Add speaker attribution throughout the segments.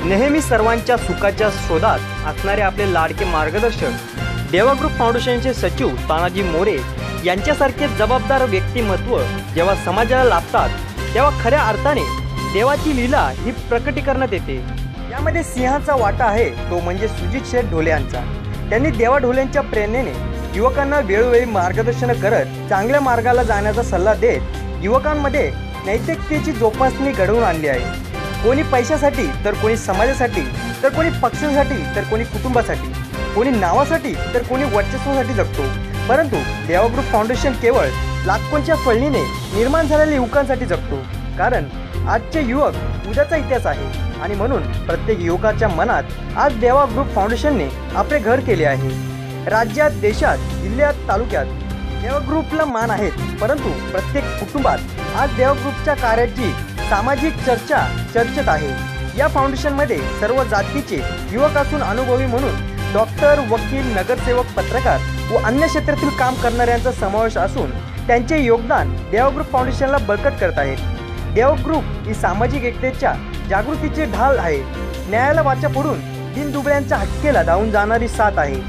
Speaker 1: नेहमी सर्वांच्या सुखाच्या शोधात असणारे आपले लाडके मार्गदर्शक देवा ग्रुप फाउंडेशनचे सचिव तानाजी मोरे यांच्यासारखे जबाबदार व्यक्तिमत्व जेव्हा समाजाला लाभतात तेव्हा खऱ्या अर्थाने देवाची लीला ही प्रकटीकरणात येते। यामध्ये सिंहाचा वाटा आहे तो म्हणजे सुजित शेठ ढोले यांचा। त्यांनी देवा ढोलेंच्या प्रेरणेने युवकांना वेळोवेळी मार्गदर्शन करत चांगल्या मार्गाला जाण्याचा सल्ला देत युवकांमध्ये नैतिकतेची जोपासणी घडवून आणली आहे। कोणी पैशासाठी तर कोणी समाजासाठी तर कोणी पक्षासाठी तर कोणी कुटुंबासाठी, कोणी नावासाठी तर कोणी वर्चस्वासाठी जगतो, परंतु देवा ग्रुप फाउंडेशन केवळ लाखोंच्या फळणीने निर्माण झालेल्या युवकांसाठी जगतो। कारण आजचे युवक उद्याचा इतिहास आहे आणि म्हणून प्रत्येक युवकाच्या मनात आज देवा ग्रुप फाउंडेशनने आपले घर केले आहे। राज्यात, देशात, जिल्ह्यात, तालुक्यात देवा ग्रुपला मान आहेत, परंतु प्रत्येक कुटुंबात आज देवा ग्रुपच्या कार्याची सामाजिक चर्चेत आहे। या फाउंडेशनमध्ये सर्व जातीचे युवक असून अनुभवी म्हणून डॉक्टर, वकील, नगरसेवक, पत्रकार व अन्य क्षेत्रातील काम करणाऱ्यांचा समावेश असून त्यांचे योगदान देवा ग्रुप फाउंडेशनला बळकट करत आहेत। देवा ग्रुप ही सामाजिक एकतेच्या जागृतीचे ढाल आहे। न्यायाला वाचा फोडून दीनदुबळ्यांच्या हटकेला धावून जाणारी साथ आहे।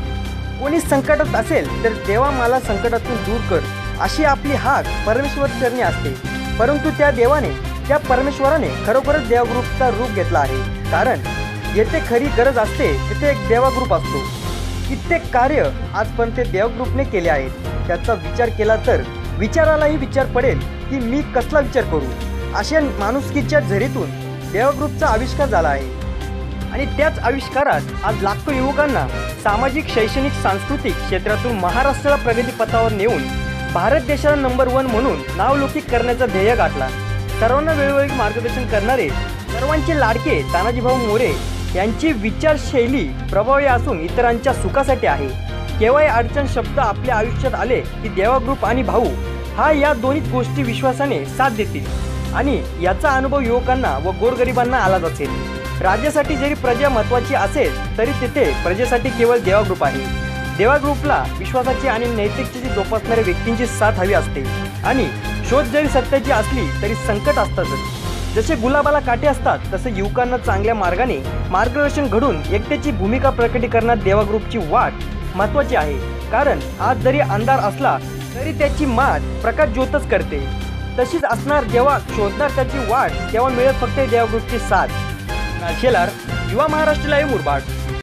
Speaker 1: कोणी संकटात असेल तर देवा मला संकटातून दूर कर अशी आपली हाक परमेश्वर चरणी असते, परंतु त्या परमेश्वराने खरोखरच देवा ग्रुपचा रूप घेतला आहे। कारण येथे खरी गरज असते तिथे एक देवा ग्रुप असतो। कित्येक कार्य आजपर्यंत देवा ग्रुपने केले आहेत, त्याचा विचार केला तर विचारालाही विचार पडेल की मी कसला विचार करू। अशा माणुसकीच्या झरीतून देवा ग्रुपचा आविष्कार झाला आहे आणि त्याच आविष्कारात आज लाखो युवकांना सामाजिक, शैक्षणिक, सांस्कृतिक क्षेत्रातून महाराष्ट्राला प्रगतीपथावर नेऊन भारत देशाला नंबर 1 म्हणून नावलौकिक करण्याचा ध्येय गाठला। सर्वांना वेळोवेळी मार्गदर्शन करणारे सर्वांचे लाडके तानाजीभाऊ मोरे यांची विचारशैली प्रभावी असून इतरांच्या सुखासाठी आहे। केव्हा अडचण शब्द आपल्या आयुष्यात आले की देवा ग्रुप आणि भाऊ हा या दोन्ही गोष्टी विश्वासाने साथ देतील आणि याचा अनुभव युवकांना व गोरगरिबांना आलाच असेल। राज्यासाठी जरी प्रजा महत्त्वाची असेल तरी तिथे प्रजेसाठी केवळ देवा ग्रुप आहे। देवा ग्रुपला विश्वासाची आणि नैतिकतेची जोपासणाऱ्या व्यक्तींची साथ हवी असते आणि शोध जरी सत्याची असली तरी संकट असतातच। जसे गुलाबाला काटे असतात तसे युवकांना चांगल्या मार्गाने मार्गदर्शन घडून एकतेची भूमिका प्रकटीकरणात देवा ग्रुपची वाट महत्त्वाची आहे। कारण आज जरी अंधार असला तरी त्याची मात प्रकाश ज्योतच करते। तशीच असणार जेव्हा शोधणार त्याची वाट तेव्हा मिळत फक्त देवा ग्रुपची साथ। शेलार, युवा महाराष्ट्र लाईव्ह, मुरबाड।